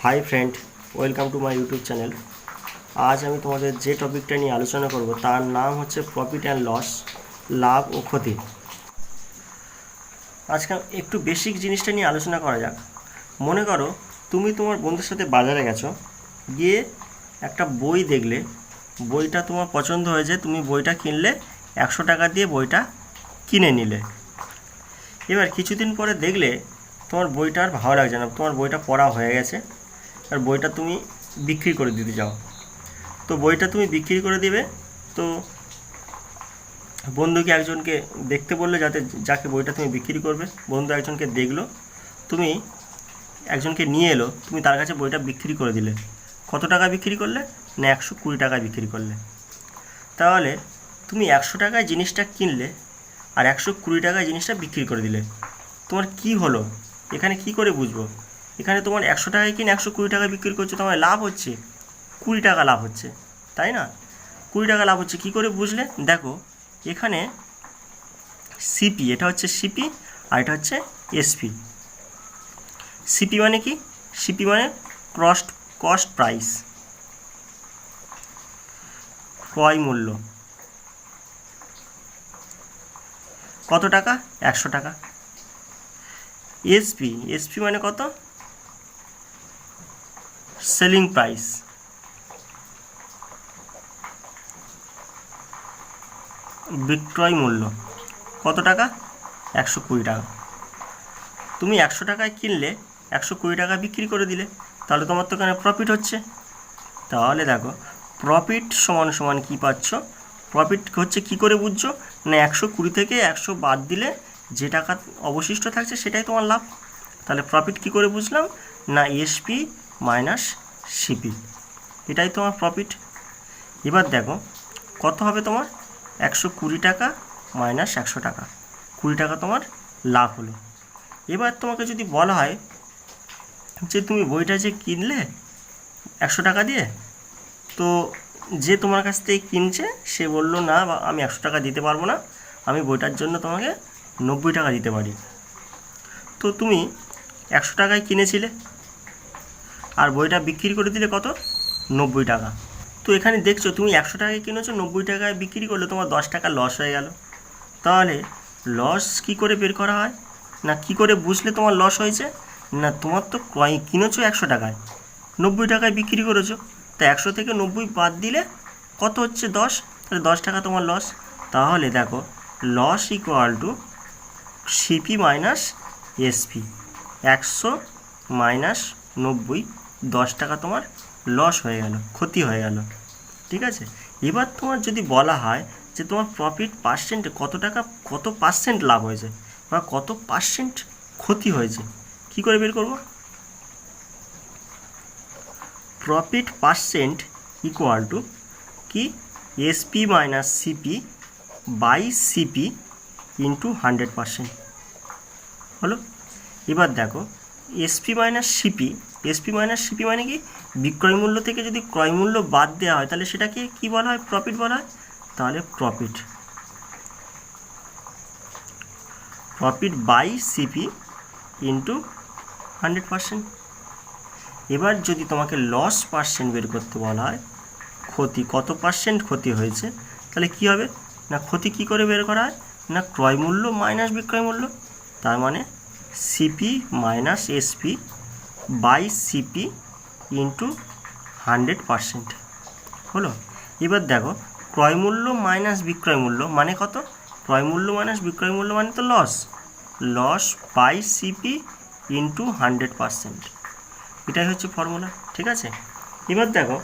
Hi friend, welcome to my YouTube channel. আজ আমি তোমাদের যে টপিকটা নিয়ে আলোচনা করব তার নাম হচ্ছে প্রফিট অ্যান্ড লস, লাভ ও ক্ষতি। আজকে একটু বেসিক জিনিসটা নিয়ে আলোচনা করা যাক। মনে করো তুমি তোমার বন্ধুর সাথে বাজারে গেছো, গিয়ে একটা বই দেখলে, বইটা তোমার পছন্দ হয়েছে, তুমি বইটা কিনলে, 100 টাকা দিয়ে বইটা কিনে নিলে। এবার কিছুদিন পরে দেখলে তোমার বইটা আর ভালো লাগছে না, তোমার বইটা পড়া হয়ে গেছে, আর বইটা তুমি বিক্রি করে দিতে চাও। তো বইটা তুমি বিক্রি করে দিবে, তো বন্ধুকে একজনকে দেখতে বললে, যাকে বইটা তুমি বিক্রি করবে, বন্ধু একজনকে দেখলো, তুমি একজনকে নিয়ে এলো, তুমি তার কাছে বইটা বিক্রি করে দিলে। কত টাকা বিক্রি করলে? না 120 টাকায় বিক্রি করলে। তাহলে তুমি 100 টাকায় জিনিসটা কিনলে আর 120 টাকায় জিনিসটা বিক্রি করে দিলে। তোমার কি হলো এখানে, কি করে বুঝবো? এখানে তোমার 100 টাকায় কিনে 120 টাকায় বিক্রি করছে, তোমার লাভ হচ্ছে 20 টাকা লাভ হচ্ছে, তাই না? 20 টাকা লাভ হচ্ছে, কী করে বুঝলে? দেখো এখানে সিপি, এটা হচ্ছে সিপি আর এটা হচ্ছে এসপি। সিপি মানে কি? সিপি মানে কস্ট প্রাইস, ক্রয় মূল্য। কত টাকা? 100 টাকা। এসপি মানে কত? সেলিং প্রাইস, বিক্রয় মূল্য। কত টাকা? 120 টাকা। তুমি 100 টাকায় কিনলে, 120 টাকা বিক্রি করে দিলে, তাহলে তোমার তো এখানে প্রফিট হচ্ছে। তাহলে দেখো প্রফিট সমান সমান কী পাচ্ছ? প্রফিট হচ্ছে কী করে বুঝছো? না 120 থেকে 100 বাদ দিলে যে টাকা অবশিষ্ট থাকছে সেটাই তোমার লাভ। তাহলে প্রফিট কী করে বুঝলাম? না এসপি মাইনাস সিপি, এটাই তোমার প্রফিট। এবার দেখো কত হবে তোমার? 120 টাকা মাইনাস 100 টাকা, 20 টাকা তোমার লাভ হলো। এবার তোমাকে যদি বলা হয় যে তুমি বইটা যে কিনলে 100 টাকা দিয়ে, তো যে তোমার কাছ থেকে কিনছে সে বলল না, আমি 100 টাকা দিতে পারবো না, আমি বইটার জন্য তোমাকে 90 টাকা দিতে পারি। তো তুমি 100 টাকায় কিনেছিলে আর বইটা বিক্রি করে দিলে কত? 90 টাকা। তো এখানে দেখছো তুমি 100 টাকায় কিনেছো, 90 টাকায় বিক্রি করলে তোমার 10 টাকা লস হয়ে গেল। তাহলে লস কি করে বের করা হয়? না কি করে বুঝলে তোমার লস হয়েছে? না তোমার তো কিনেছো 100 টাকায়, 90 টাকায় বিক্রি করেছো, তা 100 থেকে 90 বাদ দিলে কত হচ্ছে? 10। তাহলে 10 টাকা তোমার লস। তাহলে দেখো loss equal to CP minus SP, 100 minus 90, 10 টাকা তোমার লস হয়ে গেল, ক্ষতি হয়ে গেল। ঠিক আছে? এবার তোমার যদি বলা হয় যে তোমার প্রফিট পার্সেন্টে কত টাকা, কত পার্সেন্ট লাভ হয়েছে বা কত পার্সেন্ট ক্ষতি হয়েছে, কি করে বের করব? প্রফিট পার্সেন্ট ইকুয়াল টু কি? SP minus CP by CP into 100% হলো। এবার দেখো SP minus CP, SP minus CP মানে কি? বিক্রয় মূল্য থেকে যদি ক্রয় মূল্য বাদ দেওয়া হয় তাহলে সেটাকে কি বলা হয়? প্রফিট বলা হয়। তাহলে প্রফিট বাই সিপি ইন্টু 100%। এবার যদি তোমাকে লস পার্সেন্ট বের করতে বলা হয়, ক্ষতি কত পার্সেন্ট ক্ষতি হয়েছে, তাহলে কি হবে? না ক্ষতি কি করে বের করা হয়? না ক্রয় মূল্য মাইনাস বিক্রয় মূল্য, তার মানে CP minus SP by CP into 100% হলো। এবার দেখো ক্রয় মূল্য মাইনাস বিক্রয় মূল্য মানে কত? ক্রয় মূল্য মাইনাস বিক্রয় মূল্য মানে তো লস বাই সিপি ইন্টু 100%, এটাই হচ্ছে ফর্মুলা। ঠিক আছে? এবার দেখো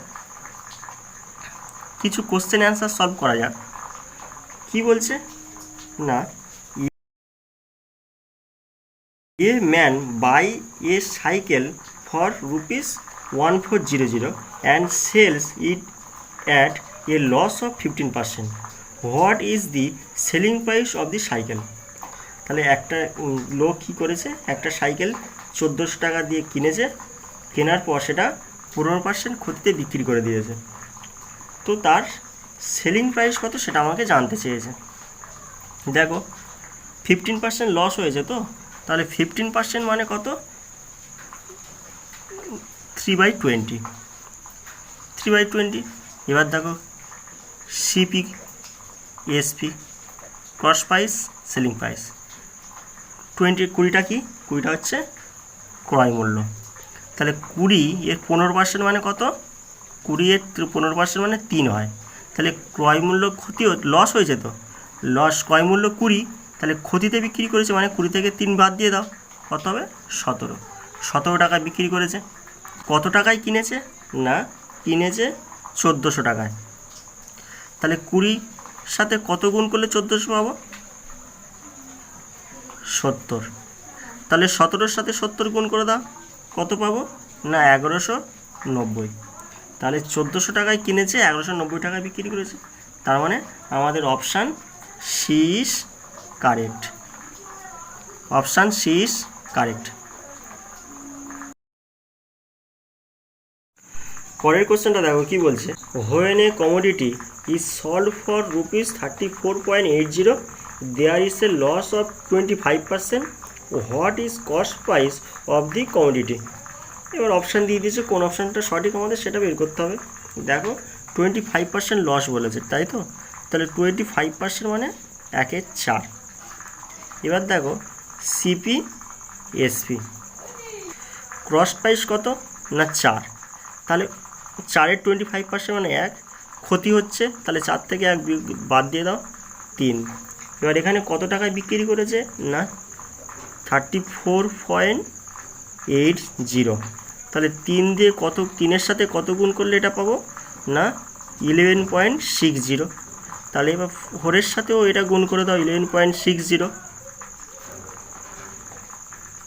কিছু কোশ্চেন অ্যান্সার সলভ করা যাক। কি বলছে? না a man buy a cycle for ₹1400 and sells it at a loss of 15%, what is the selling price of the cycle? তাহলে একটা লোক কী করেছে, একটা সাইকেল 1400 টাকা দিয়ে কিনেছে, কেনার পর সেটা 15% ক্ষতিতে বিক্রি করে দিয়েছে। তো তার সেলিং প্রাইস কত সেটা আমাকে জানতে চেয়েছে। দেখো 15% লস হয়েছে, তো তাহলে 15% মানে কত? 3/20, 3/20। এবার দেখো সিপি এসপি, ক্রস প্রাইস সেলিং প্রাইস। 20টা কি? 20টা হচ্ছে ক্রয় মূল্য। তাহলে 20 এর 15% মানে কত? 20 এর 15% মানে 3 হয়। তাহলে ক্রয় মূল্য ক্ষতি লস হয়েছে, তো লস। ক্রয় মূল্য 20, তাহলে ক্ষতিতে বিক্রি করেছে মানে 20 থেকে 3 বাদ দিয়ে দাও, কত হবে? 17 টাকায় বিক্রি করেছে। কত টাকায় কিনেছে? না, কিনেছে 1400 টাকায়। তাহলে 20 সাথে কত গুণ করলে 1400 পাবো? 70। তাহলে 17-র সাথে 70 গুণ করে দাও, কত পাবো? না, 1190। তাহলে 1400 টাকায় কিনেছে, 1190 টাকায় বিক্রি করেছে। তার মানে আমাদের option C is correct. Option C is correct. পরের কোশ্চেনটা দেখো কি বলছে। When a commodity is sold for ₹34.80, there is a loss of 25%, what is cost price of the commodity. এবার অপশান দিয়ে দিয়েছে, কোন অপশানটা সঠিক আমাদের সেটা বের করতে হবে। দেখো 25% লস বলেছে, তাই তো? তাহলে 25% মানে 1/4। এবার দেখো সিপি এসপি, ক্রস প্রাইস কত? না 4। তাহলে 4-এর 25% মানে 1, ক্ষতি হচ্ছে, তাহলে 4 থেকে 1 বাদ দিয়ে দাও, 3। এবার এখানে কত টাকায় বিক্রি করেছে? না 34.80। তাহলে 3 দিয়ে কত, 3-এর সাথে কত গুণ করলে এটা পাবো? না 11.60। তাহলে এবার 4-এর সাথেও এটা গুণ করে দাও, 11.60।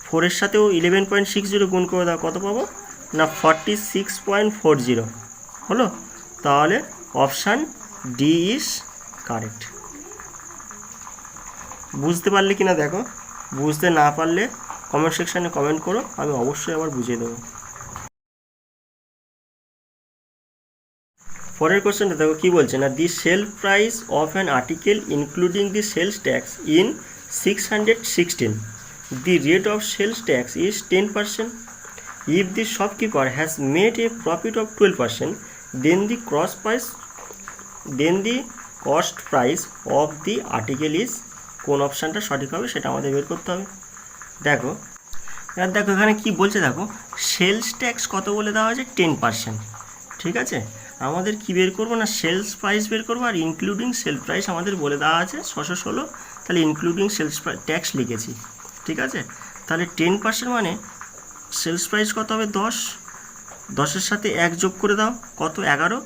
4-এর সাথেও 11.60 গুণ করে দাও, কত পাবো? না 46.40 হলো। তাহলে অপশান ডি ইজ কারেক্ট। বুঝতে পারলে কি না দেখো, বুঝতে না পারলে কমেন্ট সেকশানে কমেন্ট করো, আমি অবশ্যই আবার বুঝিয়ে দেবো। পরের কোশ্চেনটা দেখো কি বলছে না, the sale price of an article including the sales tax in 616, the rate of sales tax is 10%. If the shopkeeper has made a profit of 12%, then the cost price of the article is, কোন অপশানটা সঠিক হবে সেটা আমাদের বের করতে হবে। দেখো এবার দেখো এখানে কি বলছে, দেখো সেলস ট্যাক্স কত বলে দেওয়া হয়েছে? 10%। ঠিক আছে, আমাদের কি বের করবো? না সেলস প্রাইস বের করবো, আর ইনক্লুডিং সেল প্রাইস আমাদের বলে দেওয়া আছে 616। তাহলে ইনক্লুডিং সেলস ট্যাক্স লিখেছি। ঠিক আছে, তাহলে 10% মানে সেলস প্রাইস কত হবে? 10। 10-এর সাথে 1 যোগ করে দাও, কত? 11।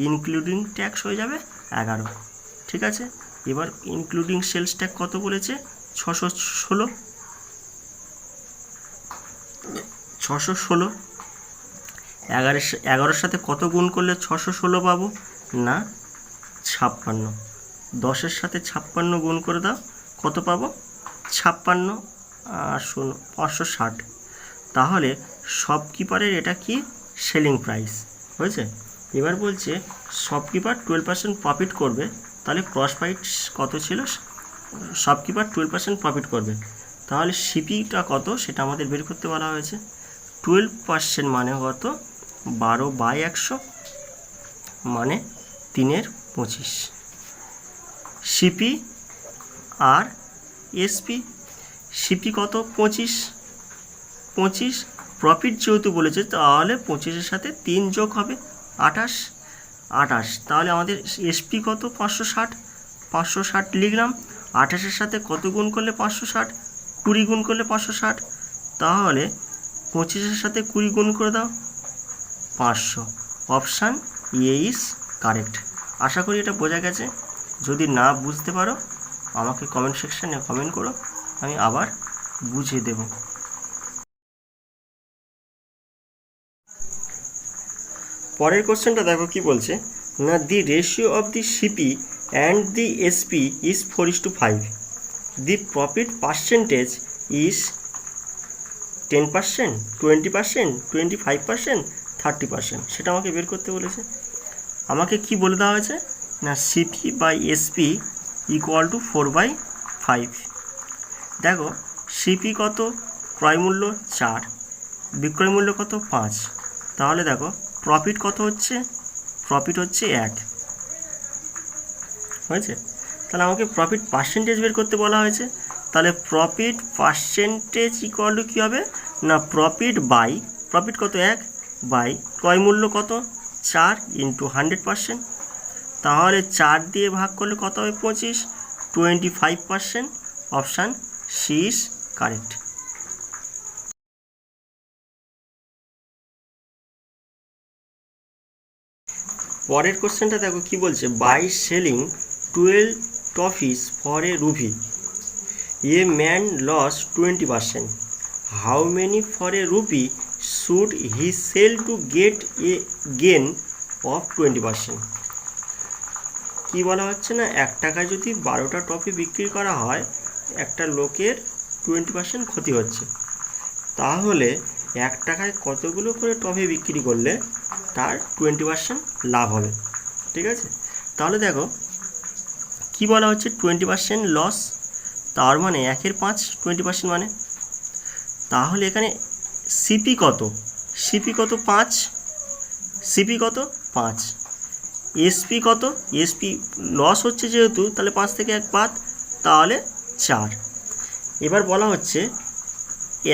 ইনক্লুডিং ট্যাক্স হয়ে যাবে 11। ঠিক আছে, এবার ইনক্লুডিং সেলস ট্যাক্স কত বলেছে? 616। 11-এর সাথে কত গুণ করলে 616 পাবো? না 56। 10-এর সাথে 56 গুণ করে দাও, কত পাবো? 56 আর 560। তাহলে শপকিপারের এটা কি? সেলিং প্রাইস হয়েছে। এবার বলছে শপকিপার 12% প্রফিট করবে, তাহলে ক্রস প্রাইস কত ছিল? শপকিপার 12% প্রফিট করবে, তাহলে সিপিটা কত সেটা আমাদের বের করতে বলা হয়েছে। 12% মানে কত? 12/100 মানে 3/25। সিপি আর এসপি, সিপি কত? 25। প্রফিট যেহেতু বলেছে, তাহলে 25-এর সাথে 3 যোগ হবে 28। তাহলে আমাদের এসপি কত? 560 লিখলাম। 28-এর সাথে কত গুণ করলে 560? 20 গুণ করলে 560। তাহলে 25-এর সাথে 20 গুণ করে দাও, 500। Option A is correct. আশা করি এটা বোঝা গেছে। যদি না বুঝতে পারো আমাকে কমেন্ট সেকশানে কমেন্ট করো, আমি আবার বুঝিয়ে দেব। পরের কোশ্চেনটা দেখো কি বলছে না, the ratio of the CP and the SP is 4:5, the profit percentage is 10%, 20%, 25%, 30%। সেটা আমাকে বের করতে বলেছে। আমাকে কি বলে দেওয়া হয়েছে না, CP by SP equal to 4/5। দেখো সিপি কত? ক্রয় মূল্য 4, বিক্রয় মূল্য কত? 5। তাহলে দেখো প্রফিট কত হচ্ছে, প্রফিট হচ্ছে 1 হয়েছে। তাহলে আমাকে প্রফিট পার্সেন্টেজ বের করতে বলা হয়েছে, তাহলে প্রফিট পার্সেন্টেজ ইকুয়াল টু কী হবে না প্রফিট বাই, প্রফিট কত 1 বাই ক্রয় মূল্য কত 4 ইন্টু 100%, তাহলে 4 দিয়ে ভাগ করলে কত হবে 25, 25%। Option C is correct. পরের কোশ্চেনটা দেখো কি বলছে, by selling 12 toffees for a rupee a man loss 20%, how many for a rupee should he sell to get a gain of 20%। কী বলা হচ্ছে না 1 টাকায় যদি 12টা টফি বিক্রি করা হয় একটা লোকের 20% ক্ষতি হচ্ছে, তাহলে 1 টাকায় কতগুলো করে টফি বিক্রি করলে তার 20% লাভ হবে। ঠিক আছে, তাহলে দেখো কি বলা হচ্ছে 20% লস, তার মানে 1/5 20% মানে, তাহলে এখানে সিপি কত, সিপি কত 5, সিপি কত 5, এসপি কত, এসপি লস হচ্ছে যেহেতু তাহলে 5 থেকে 1 বাদ, তাহলে 4। এবার বলা হচ্ছে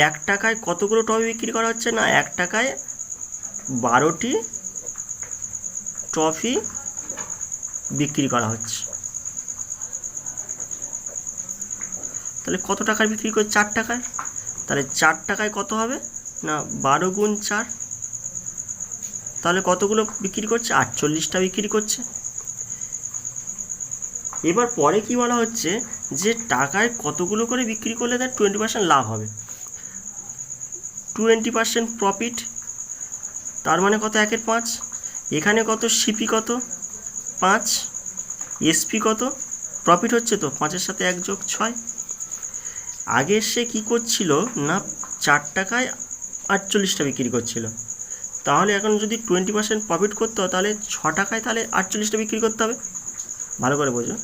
1 টাকায় কতগুলো টফি বিক্রি করা হচ্ছে না 1 টাকায় 12টি টফি বিক্রি করা হচ্ছে, তাহলে কত টাকায় বিক্রি করে 4 টাকায়, তাহলে 4 টাকায় কত হবে না 12 গুণ 4, তাহলে কতগুলো বিক্রি করছে 48টা বিক্রি করছে। এবার পরে কি বলা হচ্ছে যে টাকায় কতগুলো করে বিক্রি করলে তার 20% লাভ হবে, 20% প্রফিট, তার মানে কত 1/5, এখানে কত সিপি কত 5, এসপি কত, প্রফিট হচ্ছে তো 5-এর সাথে 1 যোগ 6। আগে সে কী করছিল না 4 টাকায় 48টা বিক্রি করছিল, তাহলে এখন যদি 20% প্রফিট করতে হয় তাহলে 6 টাকায় তাহলে 48টা বিক্রি করতে হবে। ভালো করে বোঝো,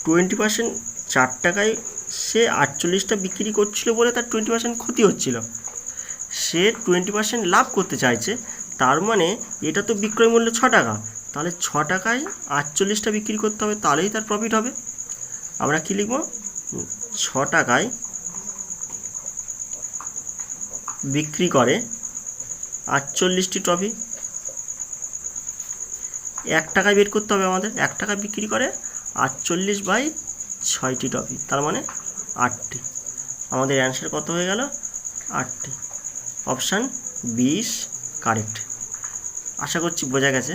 20% 4 টাকায় সে 48টা বিক্রি করছিল বলে তার 20% ক্ষতি হচ্ছিল, সে 20% লাভ করতে চাইছে, তার মানে এটা তো বিক্রয় মূল্য 6 টাকা, তাহলে 6 টাকায় 48টা বিক্রি করতে হবে, তাহলেই তার প্রফিট হবে। আমরা কী লিখব 6 টাকায় বিক্রি করে 48টি টফি, 1 টাকায় বের করতে হবে আমাদের, 1 টাকায় বিক্রি করে 48/6টি টফি, তার মানে 8টি। আমাদের অ্যান্সার কত হয়ে গেল 8টি। Option 20 correct. আশা করছি বোঝা গেছে।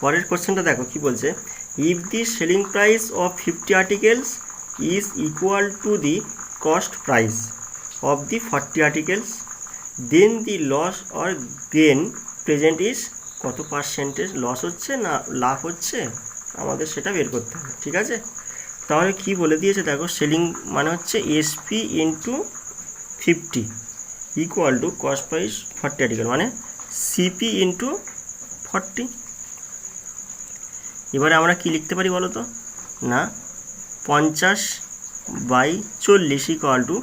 পরের কোশ্চেনটা দেখো কি বলছে, if the selling price of 50 articles is equal to the cost price of the 40 articles, then the loss or gain percent is কত পার্সেন্টেজ লস হচ্ছে না লাভ হচ্ছে, আমাদের সেটা বের করতে হবে। ঠিক আছে, তাহলে কি বলে দিয়েছে দেখো, সেলিং মানে হচ্ছে SP into 50 equal to cost price 40 article মানে সিপি ইন্টু 40। এবারে আমরা কি লিখতে পারি বলো তো না 50/40 equal to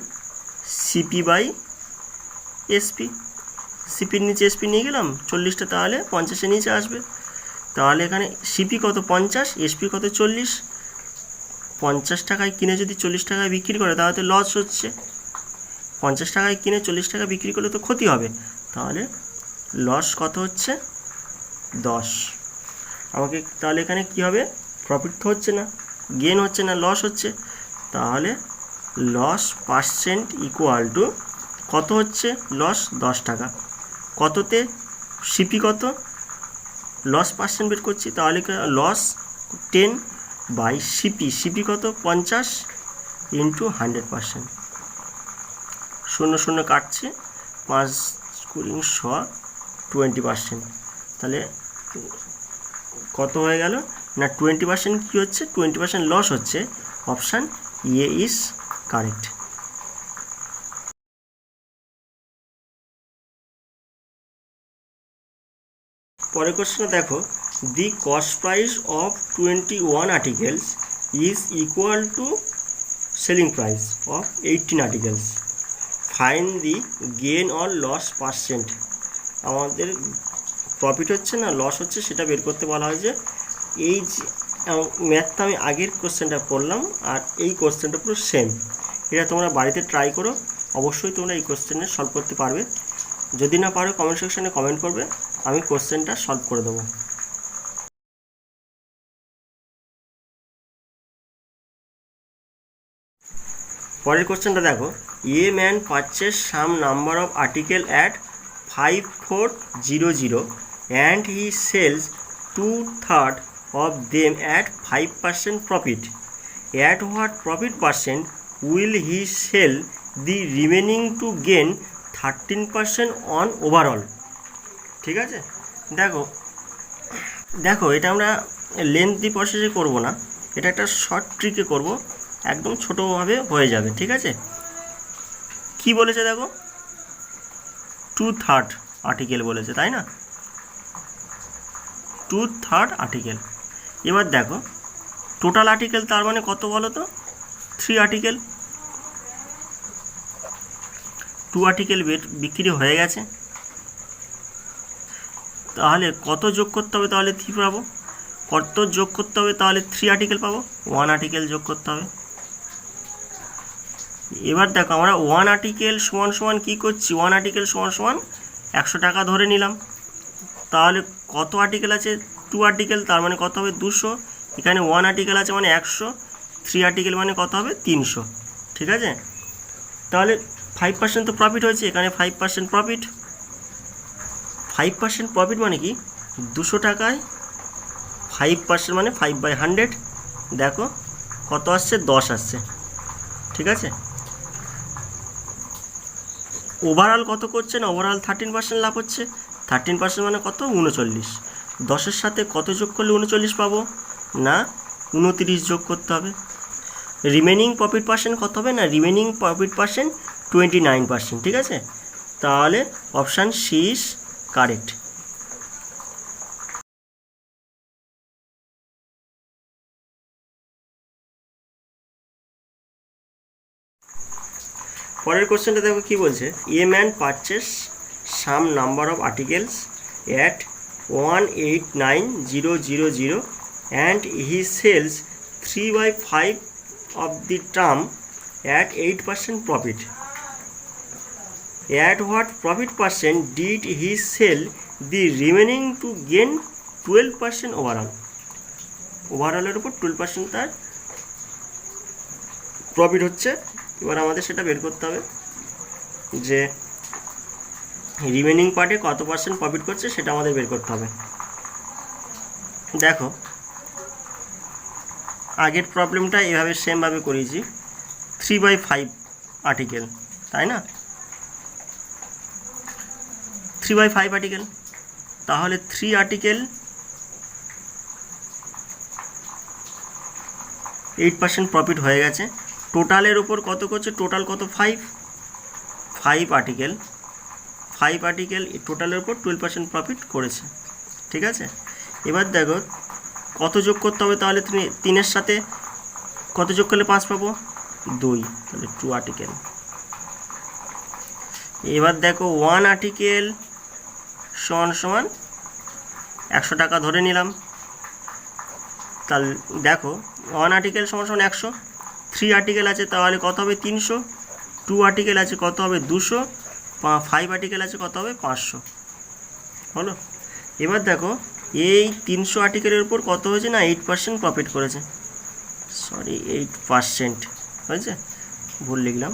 CP by SP, সিপির নিচে এসপি নিয়ে গেলাম 40টা, তাহলে 50-এর নিচে আসবে, তাহলে এখানে সিপি কত 50, এসপি কত 40, 50 টাকায় কিনে যদি 40 টাকায় বিক্রি করে তাহলে তো লস হচ্ছে, 50 টাকায় কিনে 40 টাকা বিক্রি করলে তো ক্ষতি হবে, তাহলে লস কত হচ্ছে 10। আমাকে তাহলে এখানে কি হবে প্রফিট তো হচ্ছে না, গেন হচ্ছে না, লস হচ্ছে, তাহলে লস পার্সেন্ট ইকুয়াল টু কত হচ্ছে লস 10 টাকা, কততে সিপি কত লস পার্সেন্ট বের করছি, তাহলে লস 10 বাই সিপি, সিপি কত 50 ইন্টু 100%, 0 0 কাটছে 5 × 20%, তাহলে কত হয়ে গেল না 20% কী হচ্ছে 20% লস হচ্ছে। Option A is correct. পরের কোশ্চেনে দেখো, the cost price of 21 articles is equal to selling price of 18 articles, find the gain or loss percent. আমাদের প্রফিট হচ্ছে না লস হচ্ছে সেটা বের করতে বলা হয়েছে। এই যে ম্যাথটা আমি আগের কোশ্চেনটা করলাম আর এই কোশ্চেনটা পুরো সেম। এটা তোমরা বাড়িতে ট্রাই করো, অবশ্যই তোমরা এই কোশ্চেনে সলভ করতে পারবে। যদি না পারো কমেন্ট সেকশনে কমেন্ট করবে, আমি কোশ্চেনটা সলভ করে দেবো। পরের কোশ্চেনটা দেখো, a man purchase some number of article at 5400 and he sells 2/3 of them at 5% profit. At what profit percent will he sell the remaining to gain 13% on overall? ঠিক আছে, দেখো দেখো এটা আমরা লেন্থি প্রসেসে করব না, এটা একটা শর্ট ট্রিকে করব, একদম ছোটোভাবে হয়ে যাবে। ঠিক আছে, কি বলেছে দেখো, 2/3 আর্টিকেল বলেছে, তাই না? 2/3 আর্টিকেল। এবার দেখো টোটাল আর্টিকেল তার মানে কত বলো তো, 3 আর্টিকেল। 2 আর্টিকেল বিক্রি হয়ে গেছে, তাহলে কত যোগ করতে হবে? তাহলে 3 পাবো। কত যোগ করতে হবে? তাহলে 3 আর্টিকেল পাবো। 1 আর্টিকেল যোগ করতে হবে। এবার দেখো আমরা 1 আর্টিকেল সমান সমান কী করছি, 1 আর্টিকেল সমান সমান 100 টাকা ধরে নিলাম। তাহলে কত আর্টিকেল আছে? 2 আর্টিকেল, তার মানে কত হবে? 200। এখানে 1 আর্টিকেল আছে মানে 100, 3 আর্টিকেল মানে কত হবে? 300। ঠিক আছে, তাহলে 5% তো প্রফিট হয়েছে, এখানে 5% প্রফিট। 5% প্রফিট মানে কি, 200 টাকায় 5% মানে 5/100। দেখো কত আসছে, 10 আসছে। ঠিক আছে, ওভারঅল কত করছে না, ওভারঅল 13% লাভ হচ্ছে। 13% মানে কত? 39। 10-এর সাথে কত যোগ করলে 39 পাবো? না 29 যোগ করতে হবে। রিমেনিং প্রফিট পার্সেন্ট কত হবে? না রিমেনিং প্রফিট পার্সেন্ট 29%। ঠিক আছে, তাহলে অপশান সি ইজ কারেক্ট। পরের কোশ্চেনটা দেখো কি বলছে, a man purchase some number of articles at 189,000 and he sells 3/5 of the term at 8% profit. At what profit percent did he sell the remaining to gain 12% overall? ওভারঅলের উপর 12% তার profit হচ্ছে। এবার আমাদের সেটা বের করতে হবে যে রিমেনিং পার্টে কত পার্সেন্ট প্রফিট করছে, সেটা আমাদের বের করতে হবে। দেখো আগের প্রবলেমটা এভাবে সেমভাবে করেছি, 3/5 আর্টিকেল, তাই না? 3/5 আর্টিকেল, তাহলে 3 আর্টিকেল 8% প্রফিট হয়ে গেছে। টোটালের উপর কত করছে, টোটাল কত? 5 আর্টিকেল, 5 আর্টিকেল টোটালের উপর 12% প্রফিট করেছে। ঠিক আছে, এবার দেখো কত যোগ করতে হবে, তাহলে 3-এর সাথে কত যোগ করলে 5 পাবো? 2, তাহলে 2 আর্টিকেল। এবার দেখো 1 আর্টিকেল সমান সমান 100 টাকা ধরে নিলাম। তাহলে দেখো 1 আর্টিকেল সমান সমান 100, 3 আর্টিকেল আছে তাহলে কত হবে? 300, 2 আর্টিকেল আছে কত হবে? 200, 5 আর্টিকেল আছে কত হবে? 500। হলো, এবার দেখো এই 300 আর্টিকেলের উপর কত হয়েছে না 8% প্রফিট করেছে। সরি 8% হয়েছে, ভুল লিখলাম,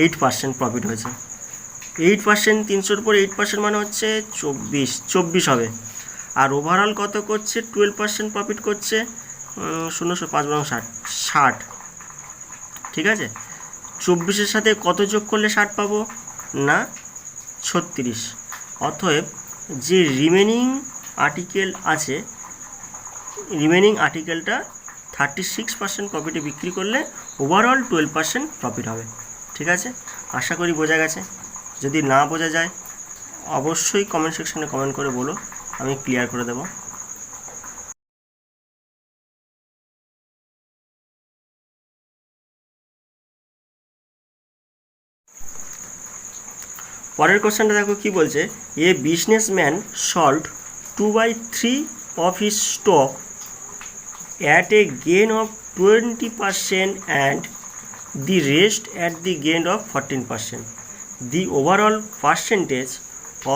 8% প্রফিট হয়েছে। 8% 300-র উপর 8% মানে হচ্ছে 24 হবে। আর ওভারঅল কত করছে? 12% প্রফিট করছে। 0.5 ঠিক আছে, 24-এর সাথে কত যোগ করলে 60 পাবো? না 36। অতএব যে রিমেনিং আর্টিকেল আছে, রিমেনিং আর্টিকেলটা 36% প্রফিটে বিক্রি করলে ওভারঅল 12% প্রফিট হবে। ঠিক আছে, আশা করি বোঝা গেছে। যদি না বোঝা যায় অবশ্যই কমেন্ট সেকশনে কমেন্ট করে বলো, আমি ক্লিয়ার করে দেবো। পরের কোশ্চেনটা দেখো কি বলছে, a businessman sold 2/3 of his stock at a gain of 20% and the rest at the gain of 14%. The overall percentage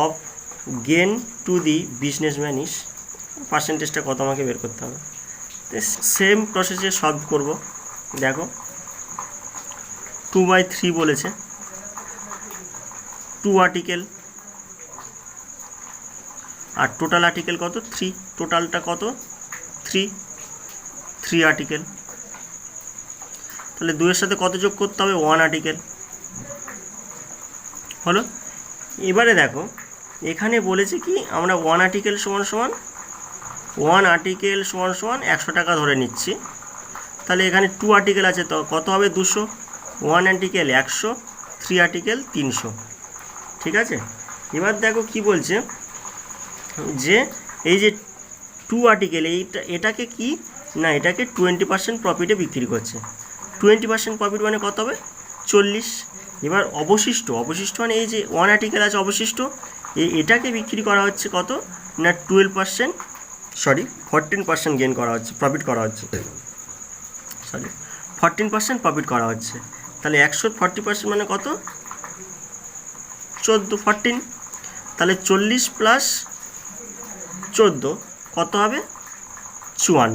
of gain to the businessman is, পার্সেন্টেজটা কত আমাকে বের করতে হবে। সেম প্রসেসে সলভ করব। দেখো 2/3 বলেছে, 2 আর্টিকেল আর টোটাল আর্টিকেল কত 3, টোটালটা কত 3 আর্টিকেল, তাহলে 2-এর সাথে কত যোগ করতে হবে 1 আর্টিকেল হলো। এবারে দেখো এখানে বলেছে কি আমরা 1 আর্টিকেল সমান 100 টাকা ধরে নিচ্ছি, তাহলে এখানে 2 আর্টিকেল আছে তো কত হবে 200, 1 আর্টিকেল 100, 3 আর্টিকেল 300, ঠিক আছে। এবার দেখো কি বলছে যে এই যে 2 আর্টিকেল এটাকে কি না এটাকে 20% প্রফিটে বিক্রি করছে। 20% প্রফিট মানে কত হবে 40। এবার অবশিষ্ট মানে এই যে 1 আর্টিকেল আছে অবশিষ্ট, এটাকে বিক্রি করা হচ্ছে কত না 14% গেইন করা হচ্ছে, প্রফিট করা হচ্ছে, 14% প্রফিট করা হচ্ছে। তাহলে 100 40% মানে কত 14, তাহলে 40 প্লাস 14 কত হবে 54।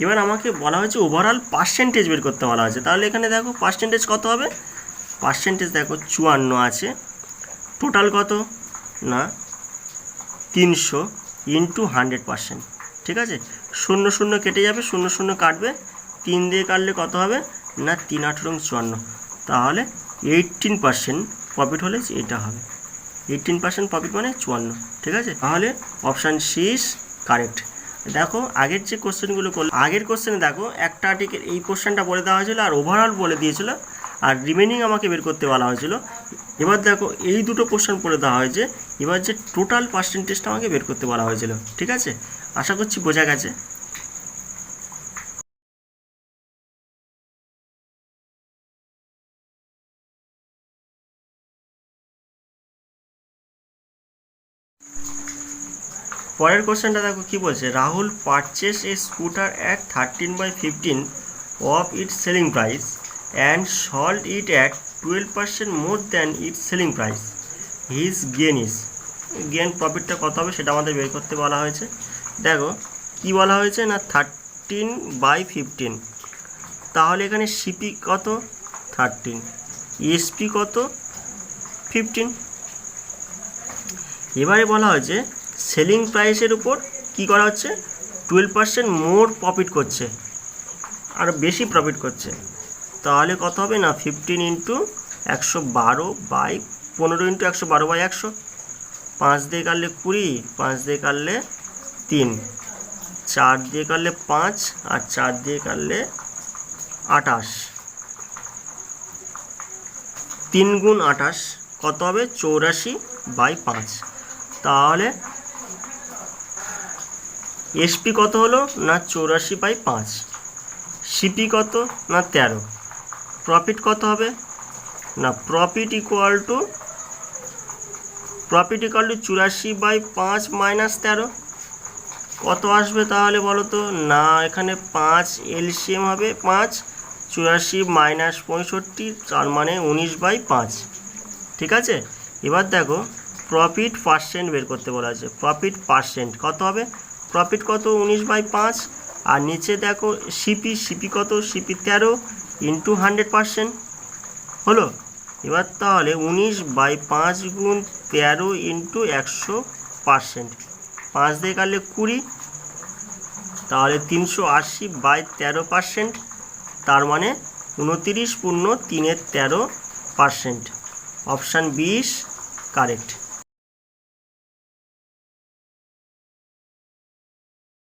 এবার আমাকে বলা হয়েছে ওভারঅল পার্সেন্টেজ বের করতে বলা হয়েছে, তাহলে এখানে দেখো পার্সেন্টেজ কত হবে, পার্সেন্টেজ দেখো 54 আছে, টোটাল কত না 300 ইন্টু 100%, ঠিক আছে। 0 কেটে যাবে, 0 কাটবে, 3 দিয়ে কাটলে কত হবে না 3 8 54, তাহলে 18% প্রফিট হলে এটা হবে, 18% প্রফিট মানে 54, ঠিক আছে। তাহলে অপশান সি ইজ কারেক্ট। দেখো আগের যে কোশ্চেনগুলো করলো, আগের কোশ্চেনে দেখো একটা আর্টিকেল এই কোশ্চেনটা বলে দেওয়া হয়েছিল আর ওভারঅল বলে দিয়েছিল আর রিমেনিং আমাকে বের করতে বলা হয়েছিল। এবার দেখো এই দুটো কোশ্চেন পড়ে দেওয়া হয়েছে, এবার যে টোটাল পার্সেন্টেজটা আমাকে বের করতে বলা হয়েছিল, ঠিক আছে। আশা করছি বোঝা গেছে। পরের কোশ্চেনটা দেখো কি বলছে, Rahul purchase A scooter at 13/15 of its selling price and sold it at 12% more than its selling price. His gain is, gain প্রফিটটা কত হবে সেটা আমাদের বের করতে বলা হয়েছে। দেখো কি বলা হয়েছে না 13/15, তাহলে এখানে সিপি কত 13, এসপি কত 15। এবারে বলা হয়েছে সেলিং প্রাইসের উপর কি করা হচ্ছে 12% মোর প্রফিট করছে, আর বেশি প্রফিট করছে, তাহলে কত হবে না 15 ইন্টু 112/15 ইন্টু 112/100, 5 দিয়ে কাটলে 20, 5 দিয়ে কাটলে 3, 4 দিয়ে কাটলে 5 আর 4 দিয়ে কাটলে 28, 3 গুণ 28 কত হবে 84/5। তাহলে এসপি কত হলো না 84/5, সিপি কত না 13, প্রফিট কত হবে না প্রফিট ইকুয়াল টু 84/5 মাইনাস 13 কত আসবে তাহলে বলো তো না, এখানে 5 এলসিএম হবে 5, 84 মাইনাস 65 তার মানে 19/5, ঠিক আছে। এবার দেখো প্রফিট পার্সেন্ট বের করতে বলা আছে, প্রফিট পার্সেন্ট কত হবে, প্রফিট কত 19/5, আর নিচে দেখো সিপি কত, সিপি 13 ইন্টু 100% হলো। এবার তাহলে 19/5 গুণ 13 ইন্টু 100%, 5 দিয়ে কাটলে 20, তাহলে 380/13%, তার মানে 29 পূর্ণ 3 এর 13%। Option 20 correct.